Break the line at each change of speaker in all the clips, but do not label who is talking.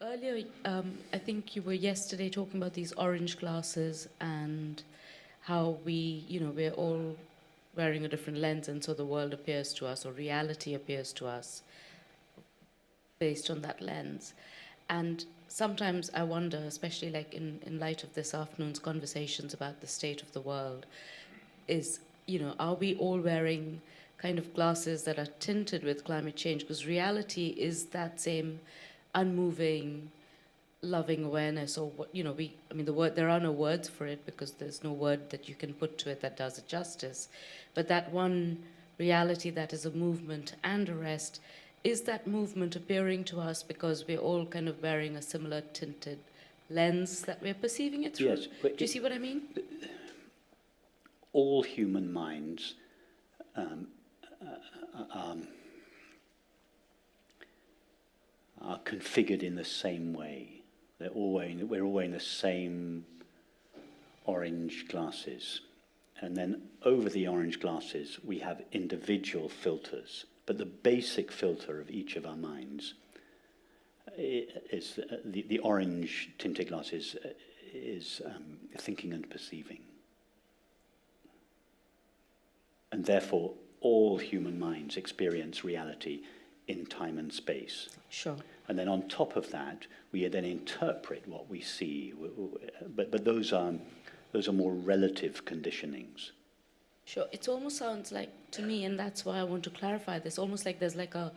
Earlier, I think you were yesterday talking about these orange glasses and how we're all wearing a different lens, and so the world appears to us, or reality appears to us, based on that lens. And sometimes I wonder, especially like in light of this afternoon's conversations about the state of the world, are we all wearing kind of glasses that are tinted with climate change? Because reality is that same unmoving, loving awareness, or the word, there are no words for it because there's no word that you can put to it that does it justice. But that one reality that is a movement and a rest, is that movement appearing to us because we're all kind of wearing a similar tinted lens that we're perceiving it through?
Yes, but
do you see what I mean?
All human minds are configured in the same way. We're all wearing the same orange glasses. And then over the orange glasses, we have individual filters. But the basic filter of each of our minds is the orange tinted glasses is thinking and perceiving. And therefore, all human minds experience reality in time and space.
Sure.
And then on top of that, we then interpret what we see. But those are more relative conditionings.
Sure. It almost sounds like, to me, and that's why I want to clarify this, almost like there's like a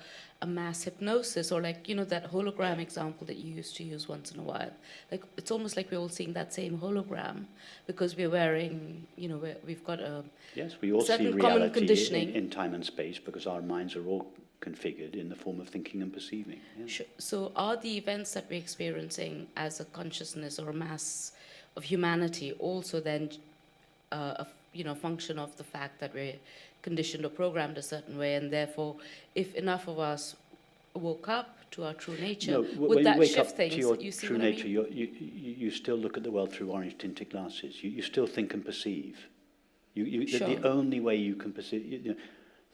mass hypnosis, or like, that hologram example that you used to use once in a while. Like, it's almost like we're all seeing that same hologram because we're wearing, we've got a
yes, we all see reality in time and space because our minds are all configured in the form of thinking and perceiving. Yeah.
Sure. So are the events that we're experiencing as a consciousness or a mass of humanity also then a function of the fact that we're conditioned or programmed a certain way, and therefore, if enough of us woke up to our true nature, would that shift things?
To your true nature, you still look at the world through orange-tinted glasses. You still think and perceive.
Sure.
The only way you can perceive,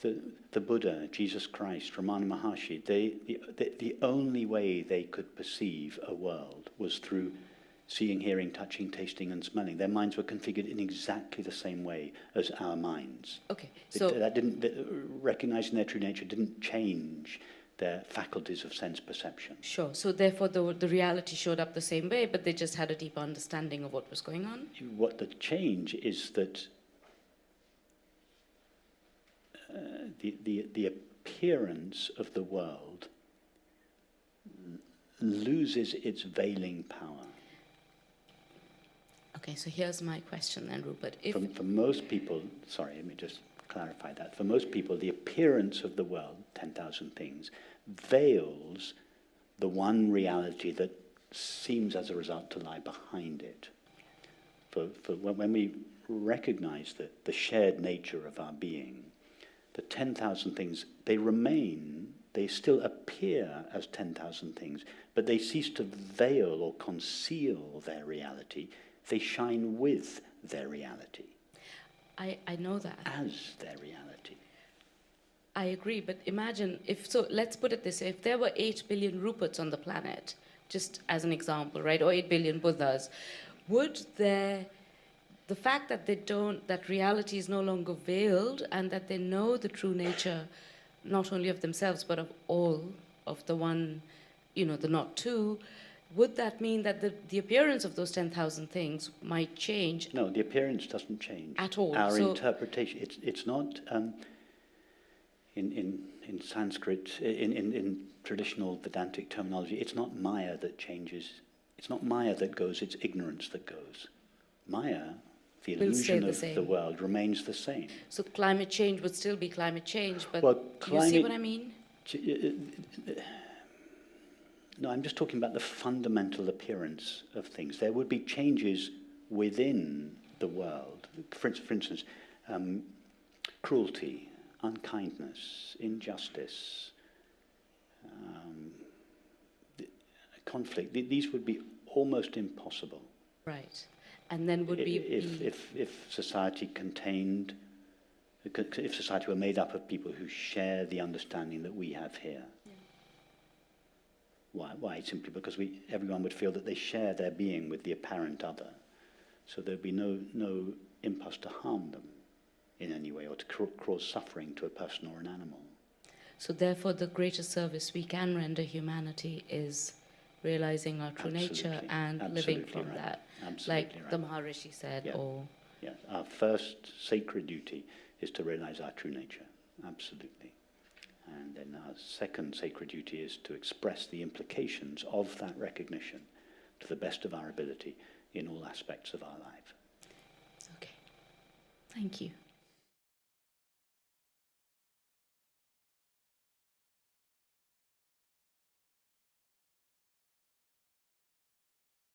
the Buddha, Jesus Christ, Ramana Maharshi, the only way they could perceive a world was through seeing, hearing, touching, tasting, and smelling. Their minds were configured in exactly the same way as our minds.
Okay, so
recognizing their true nature didn't change their faculties of sense perception.
Sure. So therefore, the reality showed up the same way, but they just had a deeper understanding of what was going on.
What the change is that the appearance of the world loses its veiling power.
Okay, so here's my question then, Rupert.
For most people, sorry, let me just clarify that. For most people, the appearance of the world, 10,000 things, veils the one reality that seems as a result to lie behind it. When we recognize the shared nature of our being, the 10,000 things, they still appear as 10,000 things, but they cease to veil or conceal their reality. They shine with their reality.
I know that.
As their reality.
I agree, but imagine let's put it this way, if there were 8 billion Ruperts on the planet, just as an example, right, or 8 billion Buddhas, would the fact that that reality is no longer veiled and that they know the true nature, not only of themselves, but of all, of the one, the not two, would that mean that the appearance of those 10,000 things might change?
No, the appearance doesn't change.
At all.
Our interpretation, it's not, in Sanskrit, in traditional Vedantic terminology, it's not Maya that changes. It's not Maya that goes, it's ignorance that goes. Maya, the illusion of the world, remains the same.
So climate change would still be climate change, but do you see what I mean?
No, I'm just talking about the fundamental appearance of things. There would be changes within the world. For instance, cruelty, unkindness, injustice, conflict. These would be almost impossible.
Right. And then would be...
If society contained... If society were made up of people who share the understanding that we have here. Yeah. Why? Simply because everyone would feel that they share their being with the apparent other. So there'd be no impulse to harm them in any way or to cause suffering to a person or an animal.
So therefore the greatest service we can render humanity is realizing our true nature and living from that. Absolutely like the Maharishi said.
Yeah.
Or
yeah. Our first sacred duty is to realize our true nature. Absolutely. And then our second sacred duty is to express the implications of that recognition to the best of our ability in all aspects of our life.
Okay. Thank you.